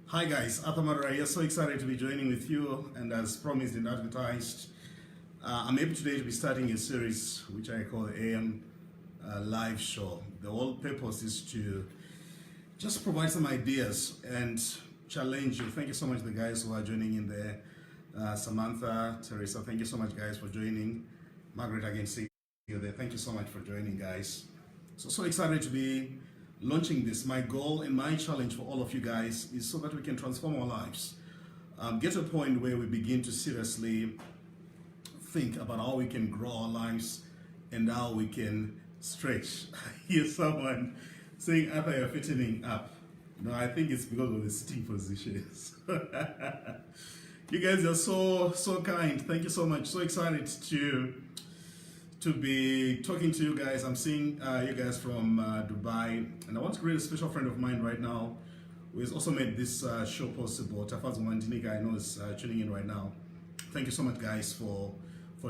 Hi guys, Marara here. So excited to be joining with you, and as promised and advertised, I'm able today to be starting a series which I call AM Live Show. The whole purpose is to just provide some ideas and challenge you. Thank you so much, the guys who are joining in there. Samantha, Teresa, thank you so much, guys, for joining. Margaret, I can see you there. Thank you so much for joining, guys. So excited to be launching this. My goal and my challenge for all of you guys is so that we can transform our lives. Get to a point where we begin to seriously think about how we can grow our lives and how we can stretch. I hear someone saying, Arthur, you're fitting up. No, I think it's because of the sitting positions. You guys are so kind. Thank you so much. So excited to be talking to you guys. I'm seeing you guys from Dubai, and I want to greet a special friend of mine right now who has also made this show possible. Tafaz Mwandinika, I know, is tuning in right now. Thank you so much, guys, for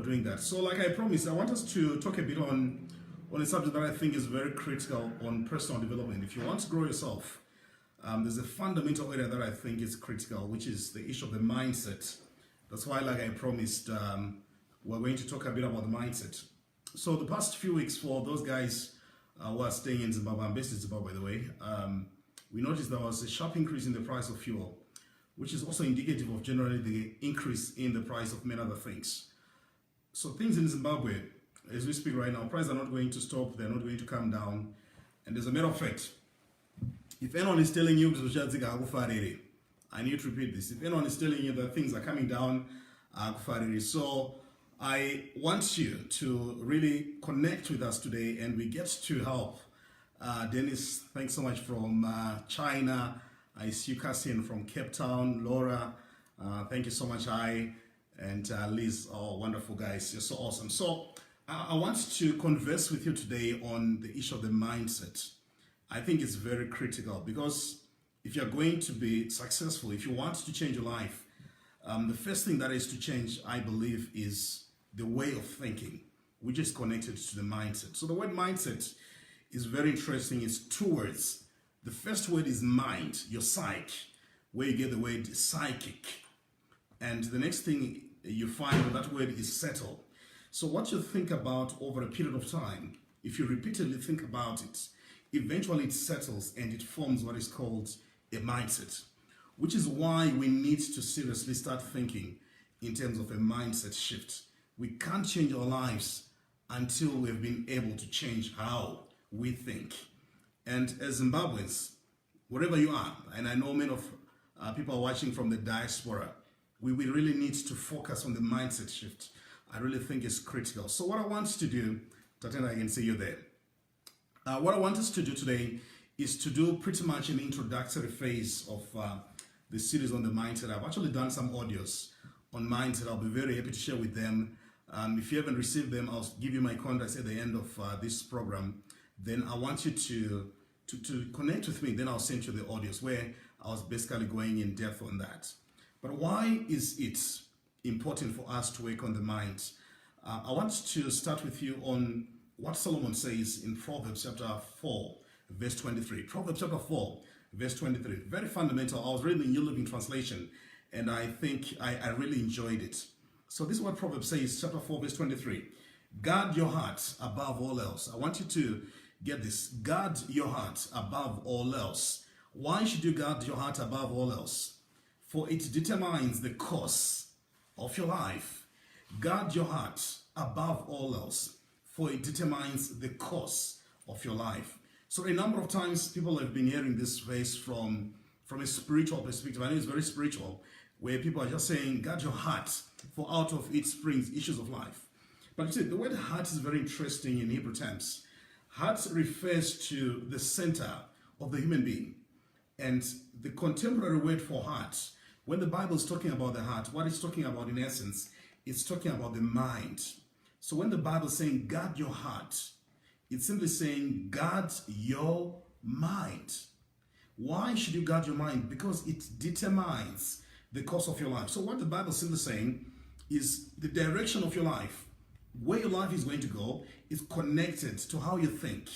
doing that. So like I promised, I want us to talk a bit on a subject that I think is very critical on personal development. If you want to grow yourself, there's a fundamental area that I think is critical, which is the issue of the mindset. That's why, like I promised, we're going to talk a bit about the mindset. So the past few weeks, for those guys who are staying in Zimbabwe, I'm based in Zimbabwe, by the way, we noticed there was a sharp increase in the price of fuel, which is also indicative of generally the increase in the price of many other things. So things in Zimbabwe, as we speak right now, prices are not going to stop, they're not going to come down. And as a matter of fact, if anyone is telling you, I need to repeat this, if anyone is telling you that things are coming down, so I want you to really connect with us today, and we get to help. Dennis, thanks so much from China. I see you, Cassian from Cape Town. Laura, thank you so much. Hi, and Liz, oh, wonderful guys. You're so awesome. So I want to converse with you today on the issue of the mindset. I think it's very critical, because if you're going to be successful, if you want to change your life, the first thing that is to change, I believe, is the way of thinking, which is connected to the mindset. So the word mindset is very interesting. It's two words. The first word is mind, your psyche, where you get the word psychic. And the next thing you find with that word is settle. So what you think about over a period of time, if you repeatedly think about it, eventually it settles and it forms what is called a mindset, which is why we need to seriously start thinking in terms of a mindset shift. We can't change our lives until we've been able to change how we think. And as Zimbabweans, wherever you are, and I know many of people are watching from the diaspora, we really need to focus on the mindset shift. I really think it's critical. So what I want to do, Tatena, I can see you there. What I want us to do today is to do pretty much an introductory phase of the series on the mindset. I've actually done some audios on mindset. I'll be very happy to share with them. If you haven't received them, I'll give you my contacts at the end of this program. Then I want you to connect with me. Then I'll send you the audios where I was basically going in depth on that. But why is it important for us to work on the mind? I want to start with you on what Solomon says in Proverbs chapter 4, verse 23. Proverbs chapter 4, verse 23. Very fundamental. I was reading the New Living Translation, and I think I really enjoyed it. So this is what Proverbs says, chapter 4, verse 23. Guard your heart above all else. I want you to get this. Guard your heart above all else. Why should you guard your heart above all else? For it determines the course of your life. Guard your heart above all else, for it determines the course of your life. So a number of times people have been hearing this verse from a spiritual perspective. I know it's very spiritual, where people are just saying, guard your heart, for out of it springs issues of life. But you see, the word heart is very interesting in Hebrew terms. Heart refers to the center of the human being. And the contemporary word for heart, when the Bible is talking about the heart, what it's talking about in essence, it's talking about the mind. So when the Bible is saying, guard your heart, it's simply saying, guard your mind. Why should you guard your mind? Because it determines the course of your life. So what the Bible is simply saying is the direction of your life, where your life is going to go, is connected to how you think.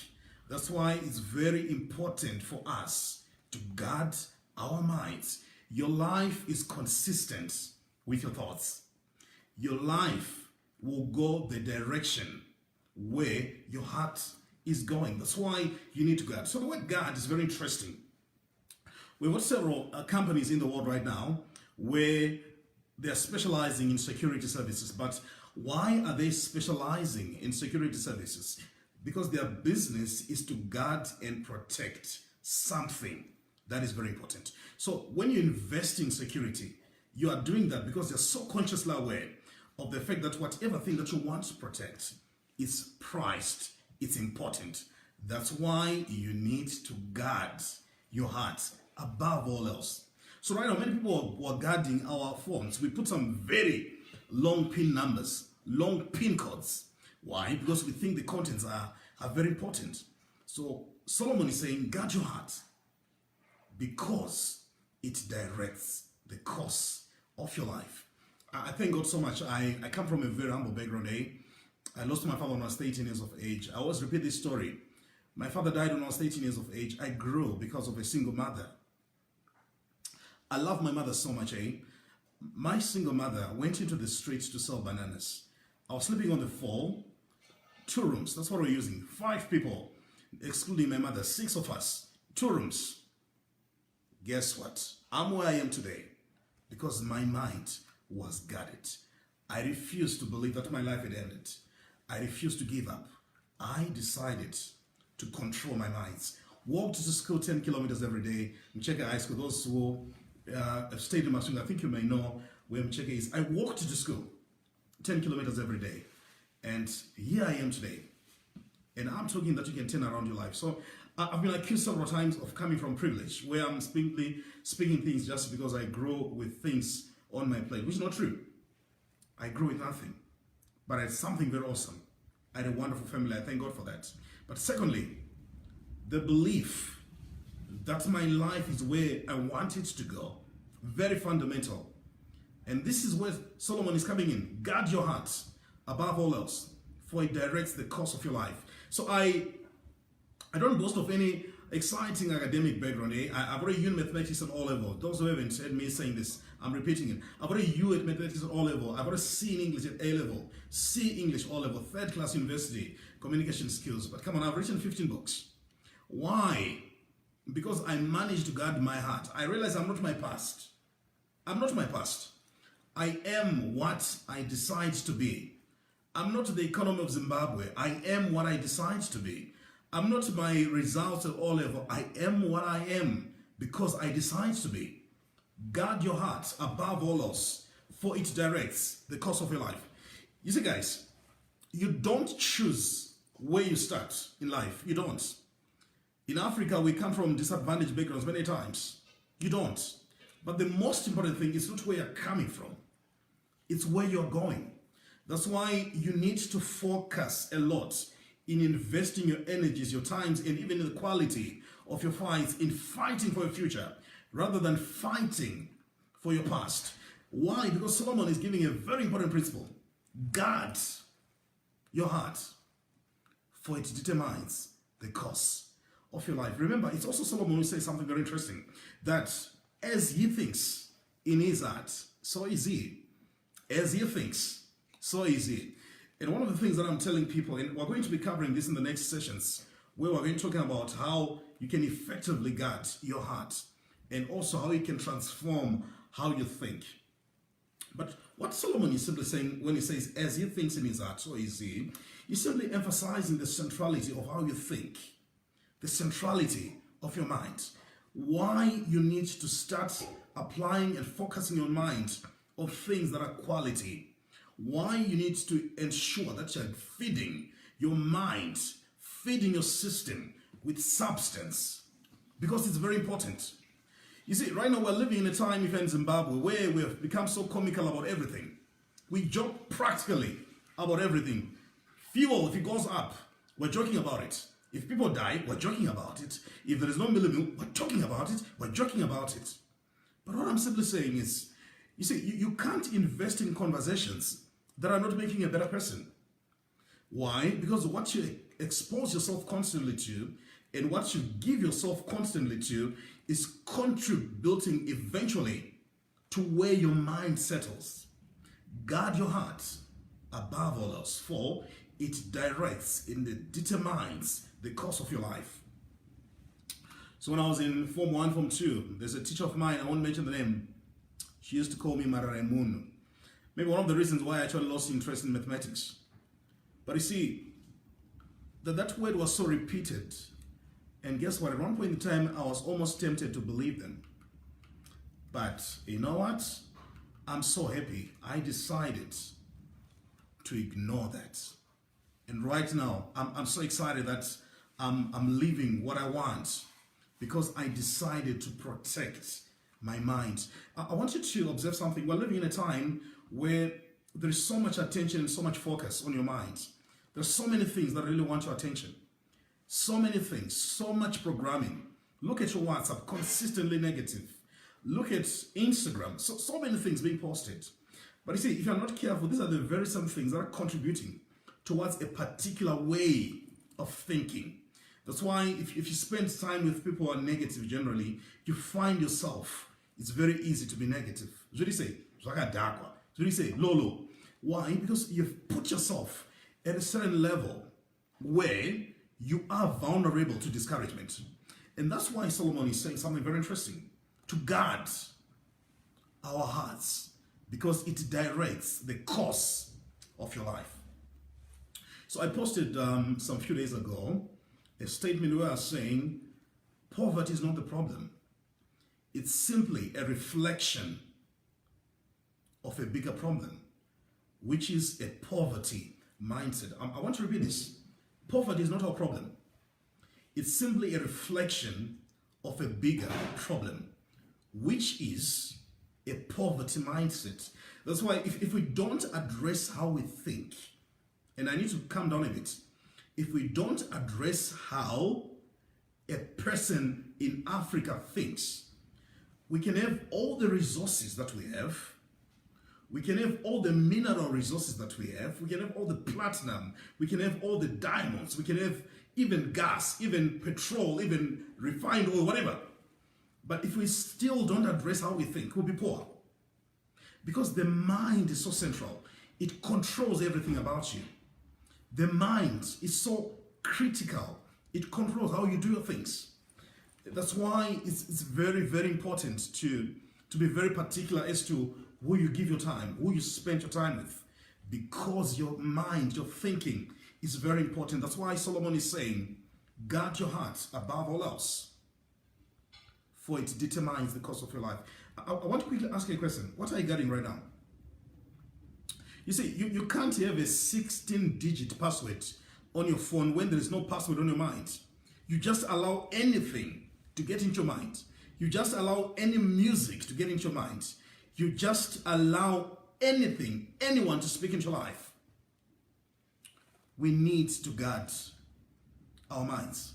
That's why it's very important for us to guard our minds. Your life is consistent with your thoughts. Your life will go the direction where your heart is going. That's why you need to guard. So the word guard is very interesting. We've got several companies in the world right now where they're specializing in security services. But why are they specializing in security services? Because their business is to guard and protect something. That is very important. So when you invest in security, you are doing that because you're so consciously aware of the fact that whatever thing that you want to protect is prized, it's important. That's why you need to guard your heart above all else. So right now, many people who are guarding our phones, we put some very long PIN numbers, long PIN codes. Why? Because we think the contents are very important. So Solomon is saying, guard your heart because it directs the course of your life. I thank God so much. I come from a very humble background. I lost my father when I was 18 years of age. I always repeat this story. My father died when I was 18 years of age. I grew because of a single mother. I love my mother so much. My single mother went into the streets to sell bananas. I was sleeping on the floor, 2 rooms. That's what we're using. 5 people, excluding my mother, 6 of us, 2 rooms. Guess what? I'm where I am today because my mind was guarded. I refused to believe that my life had ended. I refused to give up. I decided to control my minds. Walked to school 10 kilometers every day. Mcheke High School, those who have stayed in my school, I think you may know where Mcheke is. I walked to school 10 kilometers every day. And here I am today. And I'm talking that you can turn around your life. So I've been accused several times of coming from privilege, where I'm speaking things just because I grow with things on my plate, which is not true. I grew with nothing, but I had something very awesome. I had a wonderful family. I thank God for that. But secondly, the belief that my life is where I want it to go, very fundamental. And this is where Solomon is coming in. Guard your heart above all else, for it directs the course of your life. So I don't boast of any exciting academic background. I've got a U in mathematics at all level. Those who haven't heard me saying this, I'm repeating it. I've got a U at mathematics at all level. I've got a C in English at A level. C English all level. 3rd class university, communication skills. But come on, I've written 15 books. Why? Because I managed to guard my heart. I realize I'm not my past. I'm not my past. I am what I decide to be. I'm not the economy of Zimbabwe. I am what I decide to be. I'm not my results at all level. I am what I am because I decide to be. Guard your heart above all else, for it directs the course of your life. You see, guys, you don't choose where you start in life. You don't. In Africa, we come from disadvantaged backgrounds many times. You don't. But the most important thing is not where you're coming from. It's where you're going. That's why you need to focus a lot in investing your energies, your times, and even in the quality of your fights in fighting for your future rather than fighting for your past. Why? Because Solomon is giving a very important principle. Guard your heart, for it determines the course of your life. Remember, it's also Solomon who says something very interesting, that as he thinks in his heart, so is he. As he thinks, so is he. And one of the things that I'm telling people, and we're going to be covering this in the next sessions, where we're going to be talking about how you can effectively guard your heart and also how you can transform how you think. But what Solomon is simply saying when he says, as he thinks in his heart, so is he, he's simply emphasizing the centrality of how you think, the centrality of your mind. Why you need to start applying and focusing your mind on things that are quality. Why you need to ensure that you're feeding your mind, feeding your system with substance, because it's very important. You see, right now we're living in a time here in Zimbabwe where we have become so comical about everything. We joke practically about everything. Fuel, if it goes up, we're joking about it. If people die, we're joking about it. If there is no millimil, we're talking about it. We're joking about it. But what I'm simply saying is, you see, you can't invest in conversations that are not making a better person. Why? Because what you expose yourself constantly to and what you give yourself constantly to is contributing eventually to where your mind settles. Guard your heart above all else, for it directs and it determines the course of your life. So when I was in Form 1, Form 2, there's a teacher of mine, I won't mention the name, she used to call me Marara. Maybe one of the reasons why I actually lost interest in mathematics. But you see, that word was so repeated, and guess what, at one point in time, I was almost tempted to believe them. But you know what? I'm so happy I decided to ignore that. And right now, I'm so excited that I'm living what I want because I decided to protect my mind. I want you to observe something. We're living in a time where there is so much attention and so much focus on your mind. There's so many things that really want your attention. So many things, so much programming. Look at your WhatsApp, consistently negative. Look at Instagram, so many things being posted. But you see, if you're not careful, these are the very same things that are contributing towards a particular way of thinking. That's why if you spend time with people who are negative generally, you find yourself, it's very easy to be negative. What do you say? What do you say? Lolo. Why? Because you've put yourself at a certain level where you are vulnerable to discouragement. And that's why Solomon is saying something very interesting. To guard our hearts, because it directs the course of your life. So I posted some few days ago a statement where I was saying poverty is not the problem. It's simply a reflection of a bigger problem, which is a poverty mindset. I want to repeat this. Poverty is not our problem. It's simply a reflection of a bigger problem, which is a poverty mindset. That's why if we don't address how we think, and I need to calm down a bit, if we don't address how a person in Africa thinks, we can have all the resources that we have, we can have all the mineral resources that we have, we can have all the platinum, we can have all the diamonds, we can have even gas, even petrol, even refined oil, whatever. But if we still don't address how we think, we'll be poor. Because the mind is so central. It controls everything about you. The mind is so critical. It controls how you do your things. That's why it's very, very important to be very particular as to who you give your time, who you spend your time with. Because your mind, your thinking is very important. That's why Solomon is saying, guard your heart above all else, for it determines the course of your life. I want to quickly ask you a question. What are you guarding right now? You see, you can't have a 16-digit password on your phone when there is no password on your mind. You just allow anything to get into your mind. You just allow any music to get into your mind. You just allow anything, anyone to speak into your life. We need to guard our minds.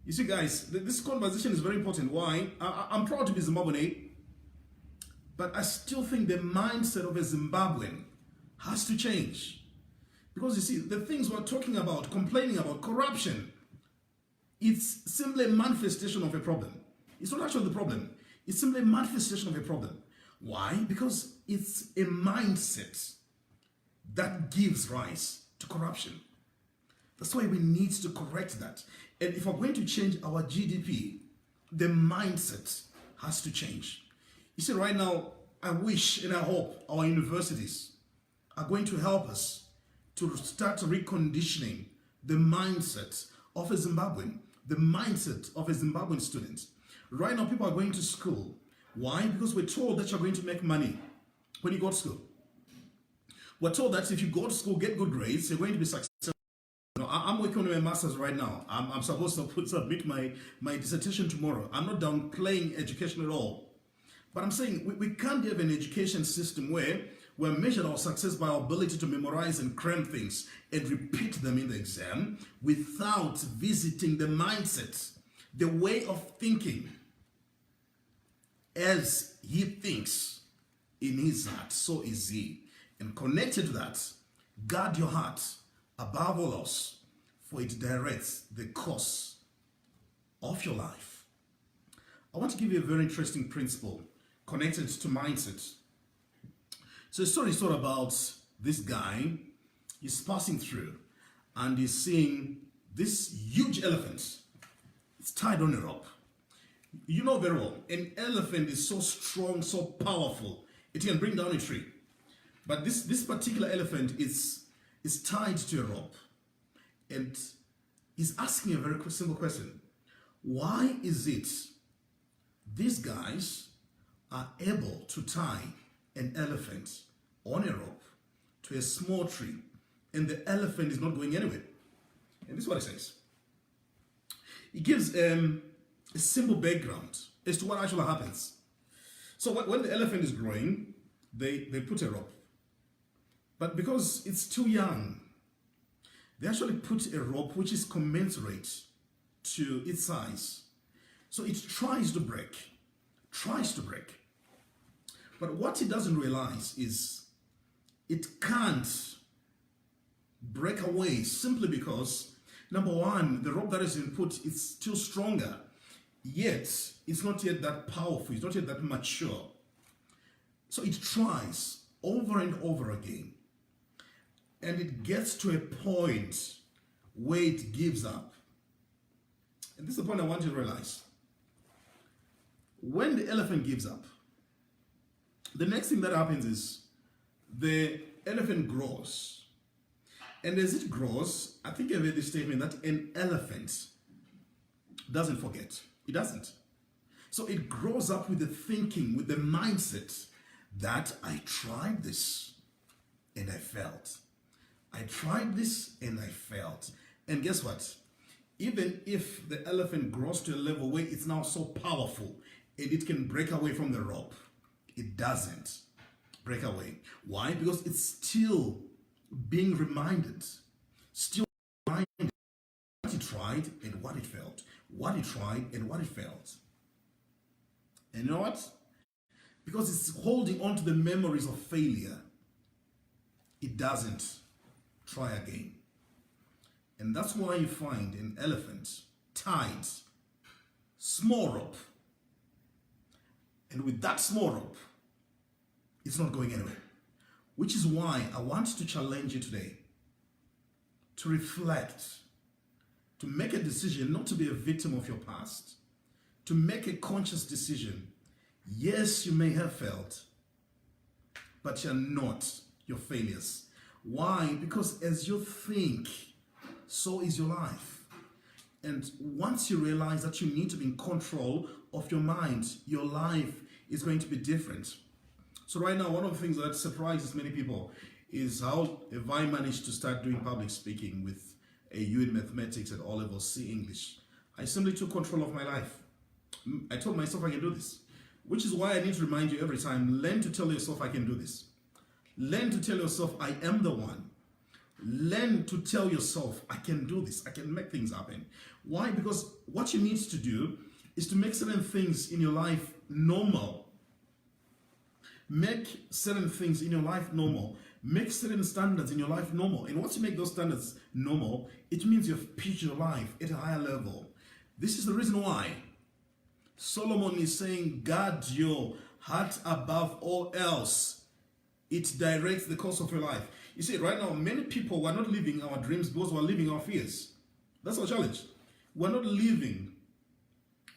You see, guys, this conversation is very important. Why? I'm proud to be Zimbabwean, but I still think the mindset of a Zimbabwean has to change. Because you see, the things we're talking about, complaining about, corruption, it's simply a manifestation of a problem. It's not actually the problem. It's simply a manifestation of a problem. Why? Because it's a mindset that gives rise to corruption. That's why we need to correct that. And if we're going to change our GDP, the mindset has to change. You see, right now, I wish and I hope our universities are going to help us to start reconditioning the mindset of a Zimbabwean, the mindset of a Zimbabwean student. Right now, people are going to school. Why? Because we're told that you're going to make money when you go to school. We're told that if you go to school, get good grades, you're going to be successful. I'm working on my master's right now. I'm supposed to submit my dissertation tomorrow. I'm not downplaying education at all. But I'm saying we can't have an education system where we're measured our success by our ability to memorize and cram things and repeat them in the exam without visiting the mindset, the way of thinking. As he thinks in his heart, so is he. And connected to that, guard your heart above all else, for it directs the course of your life. I want to give you a very interesting principle connected to mindset. So the story is all about this guy. He's passing through and he's seeing this huge elephant. It's tied on a rope. You know very well, an elephant is so strong, so powerful, it can bring down a tree. But this particular elephant is tied to a rope. And he's asking a very simple question. Why is it these guys are able to tie an elephant on a rope to a small tree and the elephant is not going anywhere? And this is what he says. He gives a simple background as to what actually happens. So when the elephant is growing, they put a rope. But because it's too young, they actually put a rope which is commensurate to its size. So it tries to break. But what it doesn't realize is it can't break away simply because, number one, the rope that has been put is still stronger, yet it's not yet that powerful, it's not yet that mature. So it tries over and over again. And it gets to a point where it gives up. And this is the point I want you to realize. When the elephant gives up, the next thing that happens is the elephant grows. And as it grows, I think I've heard this statement that an elephant doesn't forget. It doesn't. So it grows up with the thinking, with the mindset that I tried this and I failed. I tried this and I failed. And guess what? Even if the elephant grows to a level where it's now so powerful and it can break away from the rope, it doesn't break away. Why? Because it's still being reminded, still reminded what it tried and what it failed, what it tried and what it failed. And you know what? Because it's holding on to the memories of failure, it doesn't try again. And that's why you find an elephant tied, small rope. And with that small rope, it's not going anywhere. Which is why I want to challenge you today to reflect, to make a decision not to be a victim of your past, to make a conscious decision. Yes, you may have failed, but you're not your failures. Why? Because as you think, so is your life. And once you realize that you need to be in control of your mind, your life is going to be different. So right now, one of the things that surprises many people is how have I managed to start doing public speaking with a U in mathematics at all levels, C English. I simply took control of my life. I told myself I can do this, which is why I need to remind you every time, learn to tell yourself I can do this. Learn to tell yourself I am the one. Learn to tell yourself I can do this. I can make things happen. Why? Because what you need to do is to make certain things in your life normal. Make certain things in your life normal. Make certain standards in your life normal. And once you make those standards normal, it means you've pitched your life at a higher level. This is the reason why Solomon is saying, guard your heart above all else. It directs the course of your life. You see, right now, many people are not living our dreams because we're living our fears. That's our challenge. We're not living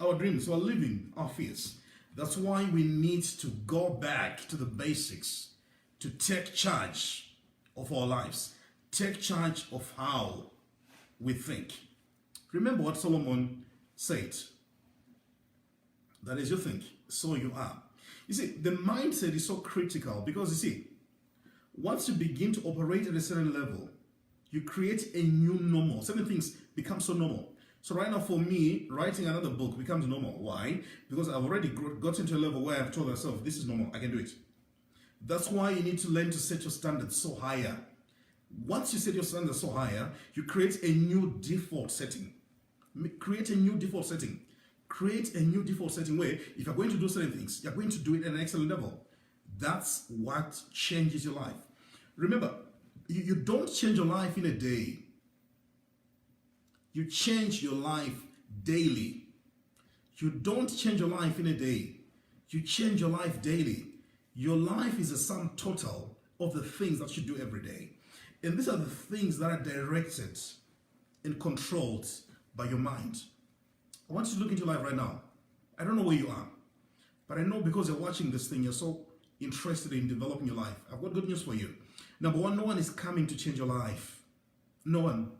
our dreams, we're living our fears. That's why we need to go back to the basics, to take charge of our lives, take charge of how we think. Remember what Solomon said, that as you think, so you are. You see, the mindset is so critical because you see, once you begin to operate at a certain level, you create a new normal. Certain things become so normal. So right now for me, writing another book becomes normal. Why? Because I've already gotten to a level where I've told myself, this is normal, I can do it. That's why you need to learn to set your standards so higher. Once you set your standards so higher, you create a new default setting. Create a new default setting. Create a new default setting where if you're going to do certain things, you're going to do it at an excellent level. That's what changes your life. Remember, you don't change your life in a day. You change your life daily. You don't change your life in a day. You change your life daily. Your life is a sum total of the things that you do every day. And these are the things that are directed and controlled by your mind. I want you to look into your life right now. I don't know where you are, but I know because you're watching this thing, you're so interested in developing your life. I've got good news for you. Number one, no one is coming to change your life. No one.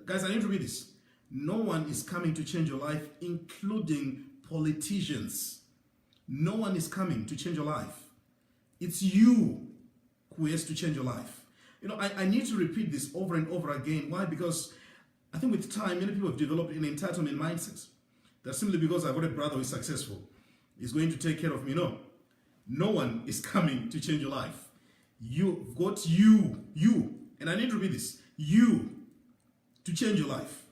Guys, I need to read this. No one is coming to change your life, including politicians. No one is coming to change your life. It's you who has to change your life. You know, I need to repeat this over and over again. Why? Because I think with time, many people have developed an entitlement mindset. That simply because I've got a brother who is successful, he's going to take care of me. No. No one is coming to change your life. You've got you, and I need to repeat this, you, to change your life.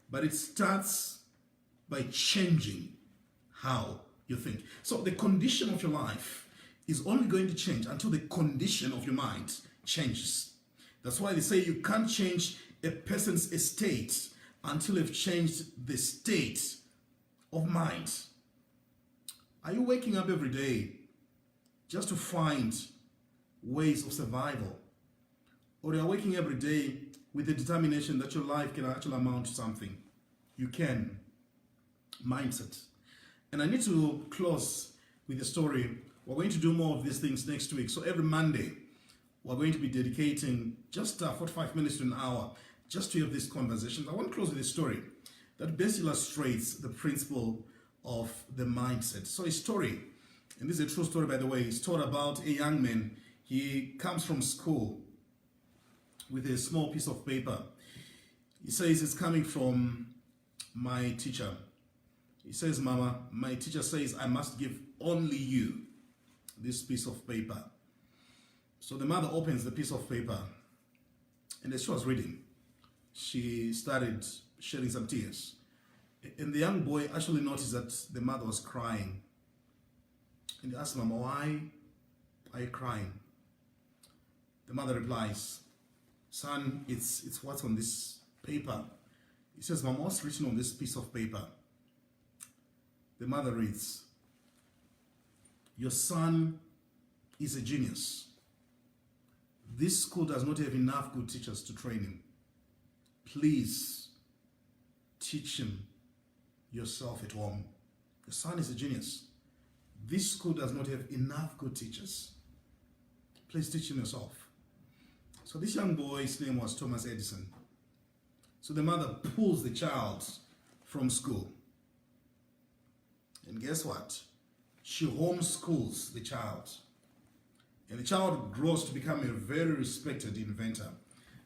But it starts by changing how you think. So the condition of your life is only going to change until the condition of your mind changes. That's why they say you can't change a person's estate until they've changed the state of mind. Are you waking up every day just to find ways of survival? Or you are waking every day with the determination that your life can actually amount to something? You can. Mindset. And I need to close with a story. We're going to do more of these things next week. So every Monday, we're going to be dedicating just 45 minutes to an hour just to have these conversations. I want to close with a story that best illustrates the principle of the mindset. So a story, and this is a true story by the way, it's told about a young man. He comes from school with a small piece of paper. He says it's coming from my teacher. He says, Mama, my teacher says I must give only you this piece of paper. So the mother opens the piece of paper, and as she was reading, she started shedding some tears. And the young boy actually noticed that the mother was crying. And he asked, Mama, why are you crying? The mother replies, Son, it's what's on this paper. He says, Mama, what's written on this piece of paper? The mother reads, your son is a genius. This school does not have enough good teachers to train him. Please teach him yourself at home. Your son is a genius. This school does not have enough good teachers. Please teach him yourself. So this young boy's name was Thomas Edison. So the mother pulls the child from school. And guess what? She homeschools the child. And the child grows to become a very respected inventor.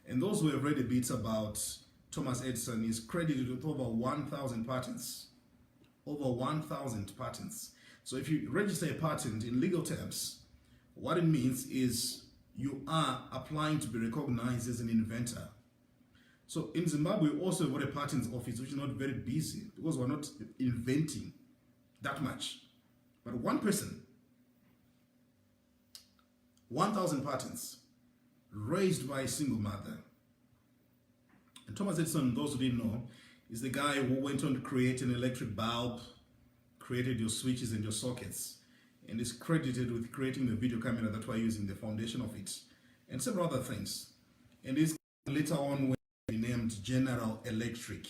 And those who have read a bit about Thomas Edison is credited with over 1,000 patents. Over 1,000 patents. So if you register a patent in legal terms, what it means is you are applying to be recognized as an inventor. So in Zimbabwe, we also have a patents office, which is not very busy because we're not inventing that much. But one person, 1,000 patents raised by a single mother. And Thomas Edison, those who didn't know, is the guy who went on to create an electric bulb, created your switches and your sockets, and is credited with creating the video camera that we're using, the foundation of it, and several other things. And this later on when named General Electric.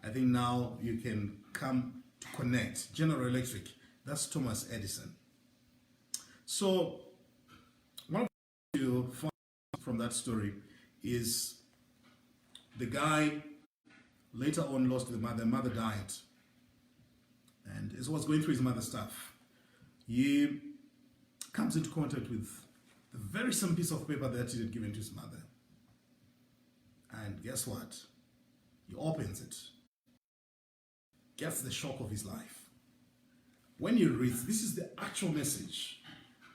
I think now you can come to connect. General Electric, that's Thomas Edison. So one of the things you find from that story is the guy later on lost the mother died. And as he was going through his mother's stuff, he comes into contact with the very same piece of paper that he had given to his mother. And guess what? He opens it, gets the shock of his life. When he reads, this is the actual message.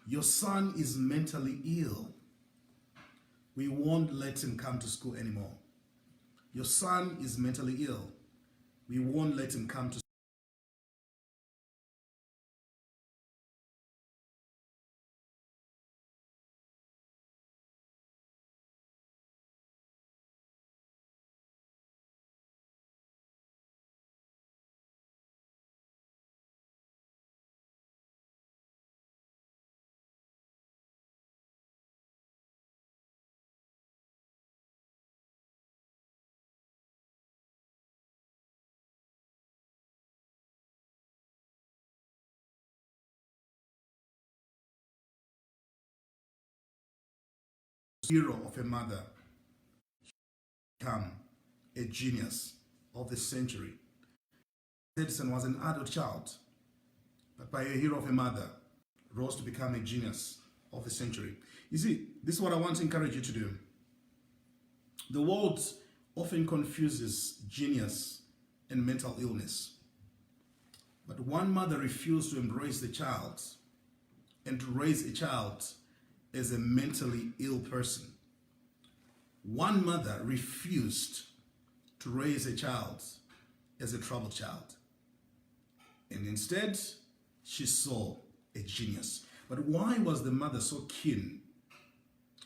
Your son is mentally ill. We won't let him come to school anymore. Your son is mentally ill. We won't let him come to hero of a mother become a genius of the century. Edison was an adult child, but by a hero of a mother, rose to become a genius of the century. You see, this is what I want to encourage you to do. The world often confuses genius and mental illness. But one mother refused to embrace the child and to raise a child as a mentally ill person. One mother refused to raise a child as a troubled child. And instead, she saw a genius. But why was the mother so keen?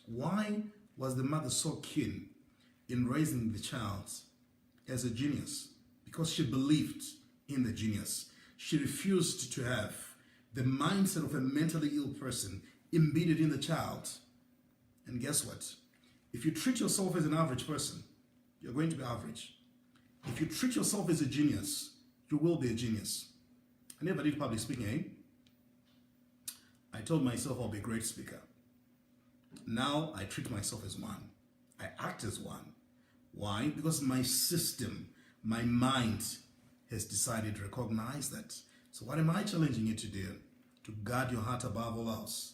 Why was the mother so keen in raising the child as a genius? Because she believed in the genius. She refused to have the mindset of a mentally ill person embedded in the child. And guess what? If you treat yourself as an average person, you're going to be average. If you treat yourself as a genius, you will be a genius. I never did public speaking, eh? I told myself I'll be a great speaker. Now I treat myself as one. I act as one. Why? Because my system, my mind has decided to recognize that. So what am I challenging you to do? To guard your heart above all else,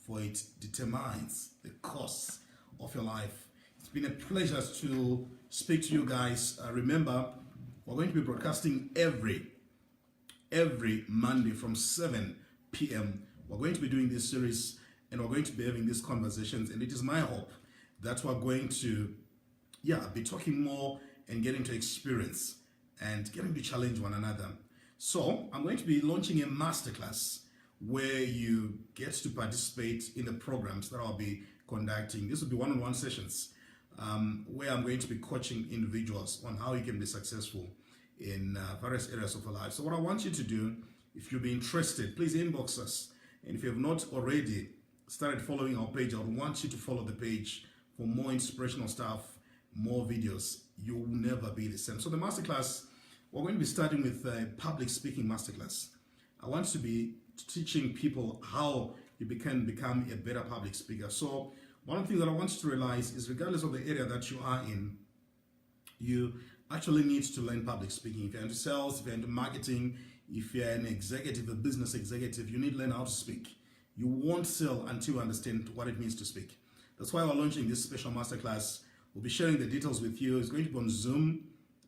for it determines the course of your life. It's been a pleasure to speak to you guys. Remember, we're going to be broadcasting every Monday from 7 p.m. We're going to be doing this series and we're going to be having these conversations, and it is my hope that we're going to be talking more and getting to experience and getting to challenge one another. So I'm going to be launching a masterclass where you get to participate in the programs that I'll be conducting. This will be one-on-one sessions where I'm going to be coaching individuals on how you can be successful in various areas of your life. So what I want you to do, if you'll be interested, please inbox us. And if you have not already started following our page, I would want you to follow the page for more inspirational stuff, more videos. You will never be the same. So the masterclass, we're going to be starting with a public speaking masterclass. I want to be teaching people how you can become a better public speaker. So one of the things that I want you to realize is, regardless of the area that you are in, you actually need to learn public speaking. If you're into sales, if you're into marketing, if you're an executive, a business executive, you need to learn how to speak. You won't sell until you understand what it means to speak. That's why we're launching this special masterclass. We'll be sharing the details with you. It's going to be on Zoom.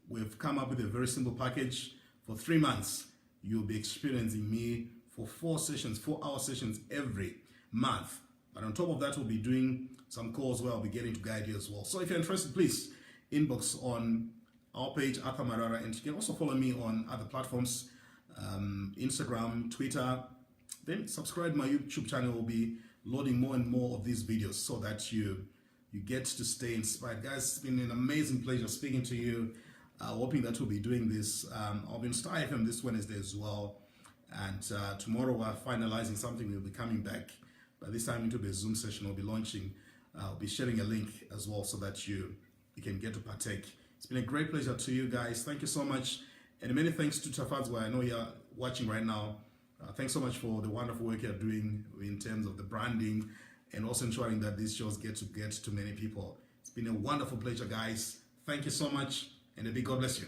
We've come up with a very simple package. For 3 months, you'll be experiencing me for 4-hour sessions every month. But on top of that, we'll be doing some calls where I'll be getting to guide you as well. So if you're interested, please inbox on our page, Arrhur Marara, and you can also follow me on other platforms, Instagram, Twitter. Then subscribe to my YouTube channel. We'll be loading more and more of these videos so that you get to stay inspired. Guys, it's been an amazing pleasure speaking to you. Hoping that we'll be doing this. I'll be in Star FM this Wednesday as well. And tomorrow we're finalizing something. We'll be coming back. By this time into the Zoom session, we'll be launching. I'll be sharing a link as well so that you can get to partake. It's been a great pleasure to you guys. Thank you so much. And many thanks to Tafadzwa. I know you're watching right now. Thanks so much for the wonderful work you're doing in terms of the branding and also ensuring that these shows get to many people. It's been a wonderful pleasure, guys. Thank you so much, and a big God bless you.